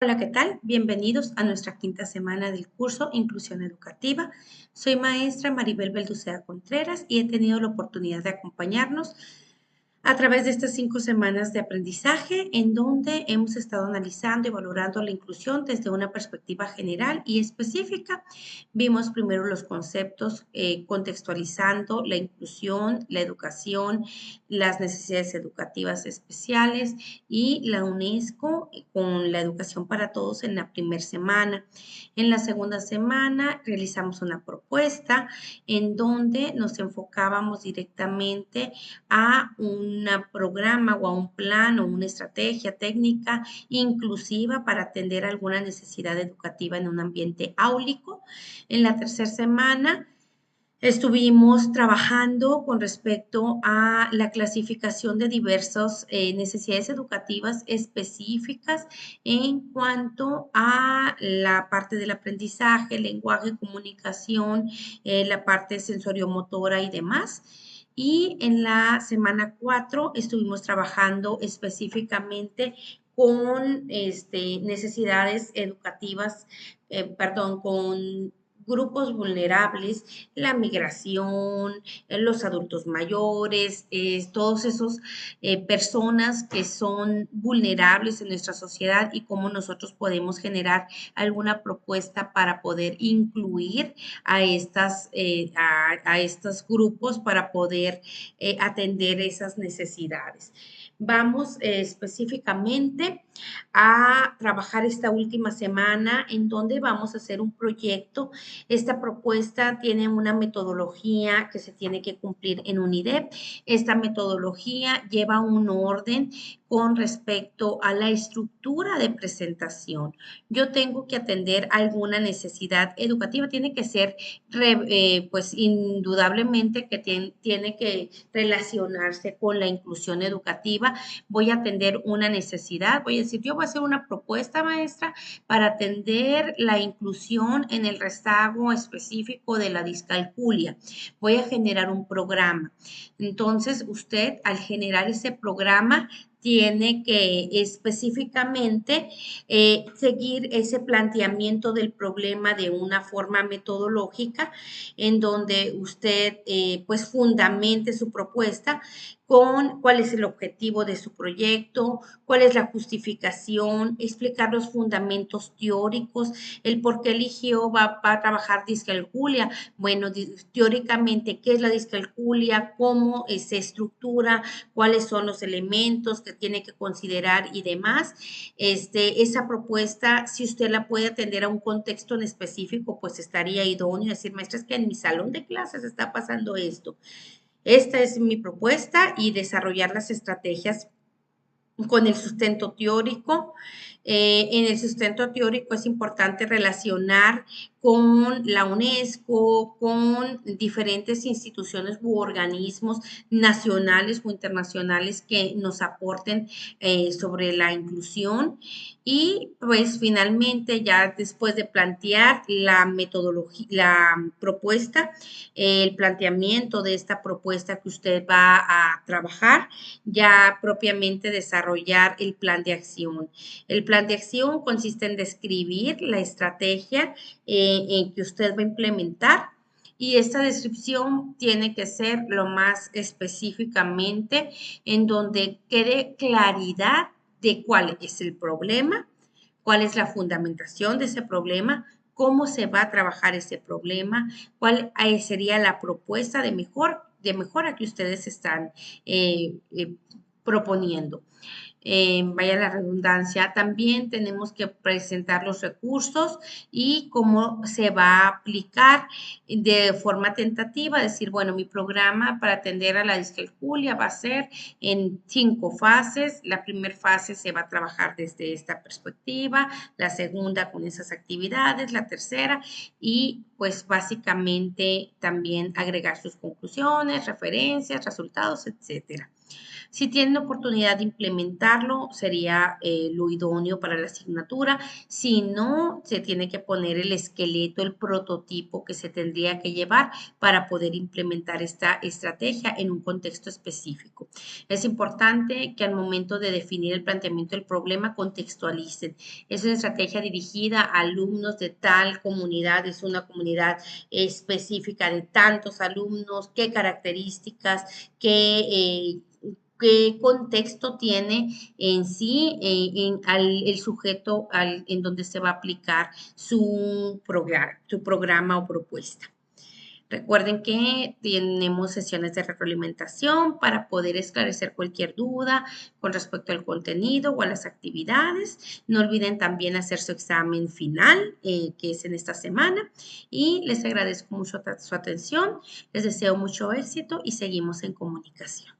Hola, ¿qué tal? Bienvenidos a nuestra quinta semana del curso Inclusión Educativa. Soy maestra Maribel Belducea Contreras y he tenido la oportunidad de acompañarnos a través de estas 5 semanas de aprendizaje en donde hemos estado analizando y valorando la inclusión desde una perspectiva general y específica. Vimos primero los conceptos contextualizando la inclusión, la educación, las necesidades educativas especiales y la UNESCO con la educación para todos en la primera semana. En la segunda semana realizamos una propuesta en donde nos enfocábamos directamente a un programa o a un plan o una estrategia técnica inclusiva para atender alguna necesidad educativa en un ambiente áulico. En la tercera semana estuvimos trabajando con respecto a la clasificación de diversas necesidades educativas específicas en cuanto a la parte del aprendizaje, lenguaje, comunicación, la parte sensoriomotora y demás. Y en la semana 4 estuvimos trabajando específicamente con necesidades educativas, con grupos vulnerables, la migración, los adultos mayores, todos esos personas que son vulnerables en nuestra sociedad y cómo nosotros podemos generar alguna propuesta para poder incluir a estos grupos para poder atender esas necesidades. Vamos específicamente a trabajar esta última semana en donde vamos a hacer un proyecto. Esta propuesta tiene una metodología que se tiene que cumplir en UNIDEP. Esta metodología lleva un orden con respecto a la estructura de presentación. Yo tengo que atender alguna necesidad educativa, tiene que ser, pues indudablemente que tiene que relacionarse con la inclusión educativa. Voy a atender una necesidad, voy a decir, yo voy a hacer una propuesta, maestra, para atender la inclusión en el rezago específico de la discalculia. Voy a generar un programa. Entonces, usted al generar ese programa tiene que específicamente seguir ese planteamiento del problema de una forma metodológica en donde usted pues fundamente su propuesta con cuál es el objetivo de su proyecto, cuál es la justificación, explicar los fundamentos teóricos, el por qué eligió, va a trabajar discalculia. Bueno, teóricamente, ¿qué es la discalculia? ¿Cómo se estructura? ¿Cuáles son los elementos que tiene que considerar y demás? Esa propuesta, si usted la puede atender a un contexto en específico, pues estaría idóneo decir, maestra, es que en mi salón de clases está pasando esto. Esta es mi propuesta y desarrollar las estrategias con el sustento teórico. En el sustento teórico es importante relacionar con la UNESCO, con diferentes instituciones u organismos nacionales o internacionales que nos aporten sobre la inclusión. Y pues finalmente, ya después de plantear la metodología, la propuesta, el planteamiento de esta propuesta que usted va a trabajar, ya propiamente desarrollar el plan de acción. El plan de acción consiste en describir la estrategia en que usted va a implementar y esta descripción tiene que ser lo más específicamente en donde quede claridad de cuál es el problema, cuál es la fundamentación de ese problema, cómo se va a trabajar ese problema, cuál sería la propuesta de mejora que ustedes están proponiendo. Vaya la redundancia, también tenemos que presentar los recursos y cómo se va a aplicar de forma tentativa, decir, bueno, mi programa para atender a la discalculia va a ser en 5 fases. La primera fase se va a trabajar desde esta perspectiva, la segunda con esas actividades, la tercera y pues básicamente también agregar sus conclusiones, referencias, resultados, etcétera. Si tienen oportunidad de implementarlo, sería lo idóneo para la asignatura. Si no, se tiene que poner el esqueleto, el prototipo que se tendría que llevar para poder implementar esta estrategia en un contexto específico. Es importante que al momento de definir el planteamiento del problema contextualicen. Es una estrategia dirigida a alumnos de tal comunidad, es una comunidad específica de tantos alumnos, qué características, qué contexto tiene en sí el sujeto en donde se va a aplicar su programa o propuesta. Recuerden que tenemos sesiones de retroalimentación para poder esclarecer cualquier duda con respecto al contenido o a las actividades. No olviden también hacer su examen final, que es en esta semana. Y les agradezco mucho su atención. Les deseo mucho éxito y seguimos en comunicación.